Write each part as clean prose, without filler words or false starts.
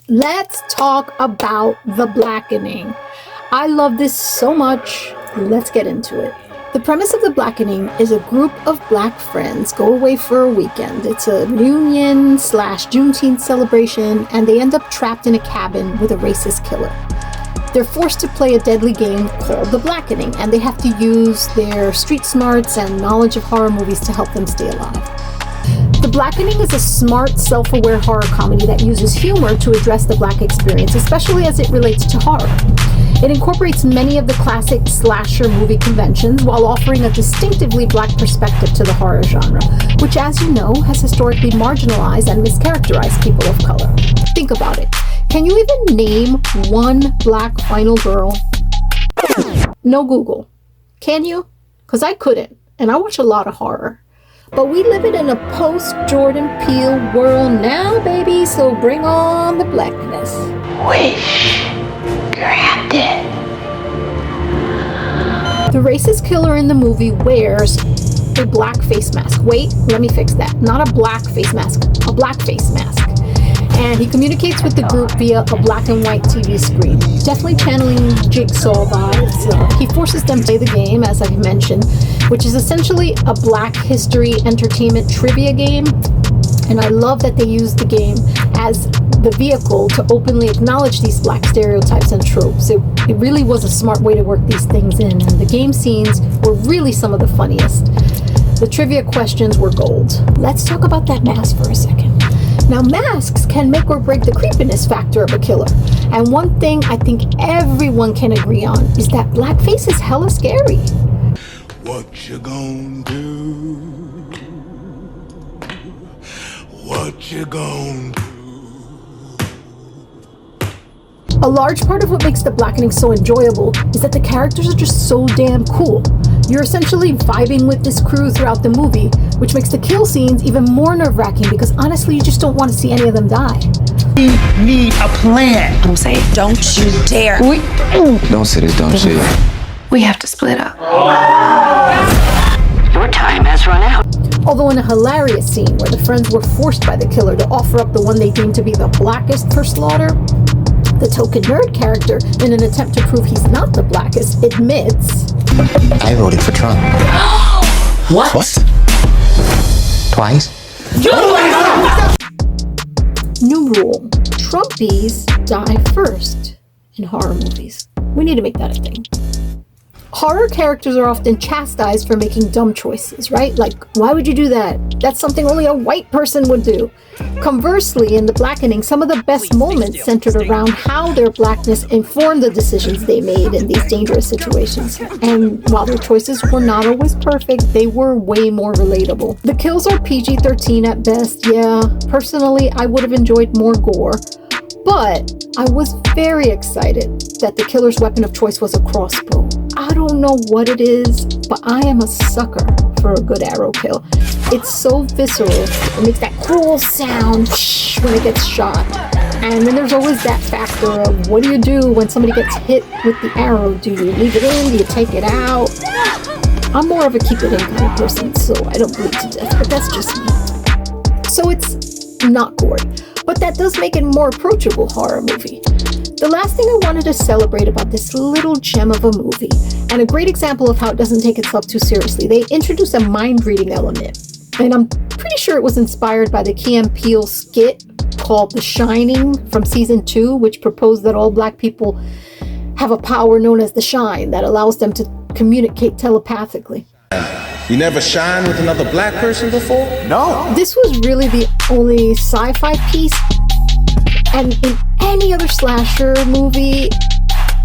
Let's talk about The Blackening. I love this so much. Let's get into it. The premise of The Blackening is a group of black friends go away for a weekend. It's a reunion / Juneteenth celebration, and they end up trapped in a cabin with a racist killer. They're forced to play a deadly game called The Blackening, and they have to use their street smarts and knowledge of horror movies to help them stay alive. The Blackening is a smart, self-aware horror comedy that uses humor to address the black experience, especially as it relates to horror. It incorporates many of the classic slasher movie conventions while offering a distinctively black perspective to the horror genre, which, as you know, has historically marginalized and mischaracterized people of color. Think about it. Can you even name one black final girl? No Google. Can you? Because I couldn't, and I watch a lot of horror. But we live in a post-Jordan Peele world now, baby, so bring on the blackness. Wish. Granted. The racist killer in the movie wears a black face mask. Wait, let me fix that. Not a black face mask, a black face mask. And he communicates with the group via a black and white TV screen. Definitely channeling Jigsaw vibes. He forces them to play the game, as I mentioned, which is essentially a black history entertainment trivia game. And I love that they use the game as the vehicle to openly acknowledge these black stereotypes and tropes. It really was a smart way to work these things in. And the game scenes were really some of the funniest. The trivia questions were gold. Let's talk about that mask for a second. Now, masks can make or break the creepiness factor of a killer. And one thing I think everyone can agree on is that blackface is hella scary. What you gonna do? What you gonna do? A large part of what makes The Blackening so enjoyable is that the characters are just so damn cool. You're essentially vibing with this crew throughout the movie, which makes the kill scenes even more nerve-wracking because honestly, you just don't want to see any of them die. We need a plan. I'm saying, don't you dare. Don't say this dumb shit. We have to split up. Your time has run out. Although in a hilarious scene where the friends were forced by the killer to offer up the one they deemed to be the blackest for slaughter, the token nerd character, in an attempt to prove he's not the blackest, admits, I voted for Trump. What? Twice? New rule, Trumpies die first in horror movies. We need to make that a thing. Horror characters are often chastised for making dumb choices, right? Like, why would you do that? That's something only a white person would do. Conversely, in The Blackening, some of the best moments centered around how their blackness informed the decisions they made in these dangerous situations. And while their choices were not always perfect, they were way more relatable. The kills are PG-13 at best, yeah. Personally, I would have enjoyed more gore. But I was very excited that the killer's weapon of choice was a crossbow. I don't know what it is, but I am a sucker for a good arrow kill. It's so visceral. It makes that cruel sound when it gets shot. And then there's always that factor of what do you do when somebody gets hit with the arrow? Do you leave it in? Do you take it out? I'm more of a keep it in kind of person, so I don't bleed to death, but that's just me. So it's not gory, but that does make it a more approachable horror movie. The last thing I wanted to celebrate about this little gem of a movie, and a great example of how it doesn't take itself too seriously, they introduce a mind-reading element. And I'm pretty sure it was inspired by the Key and Peele skit called The Shining from season 2, which proposed that all black people have a power known as the Shine that allows them to communicate telepathically. You never shine with another black person before? No. This was really the only sci-fi piece, and in any other slasher movie,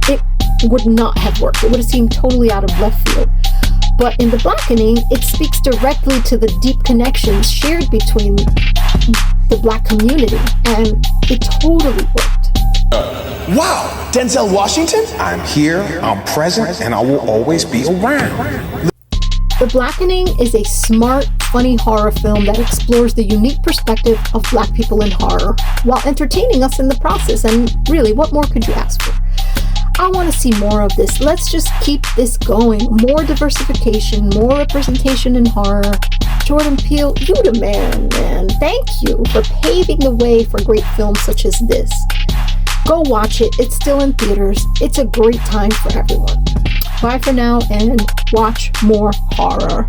it would not have worked. It would have seemed totally out of left field. But in The Blackening, it speaks directly to the deep connections shared between the black community, and it totally worked. Wow, Denzel Washington? I'm here, I'm present, and I will always be around. The Blackening is a smart, funny horror film that explores the unique perspective of black people in horror while entertaining us in the process. And really, what more could you ask for? I want to see more of this. Let's just keep this going. More diversification, more representation in horror. Jordan Peele, you the man. Thank you for paving the way for great films such as this. Go watch it. It's still in theaters. It's a great time for everyone. Bye for now and watch more horror.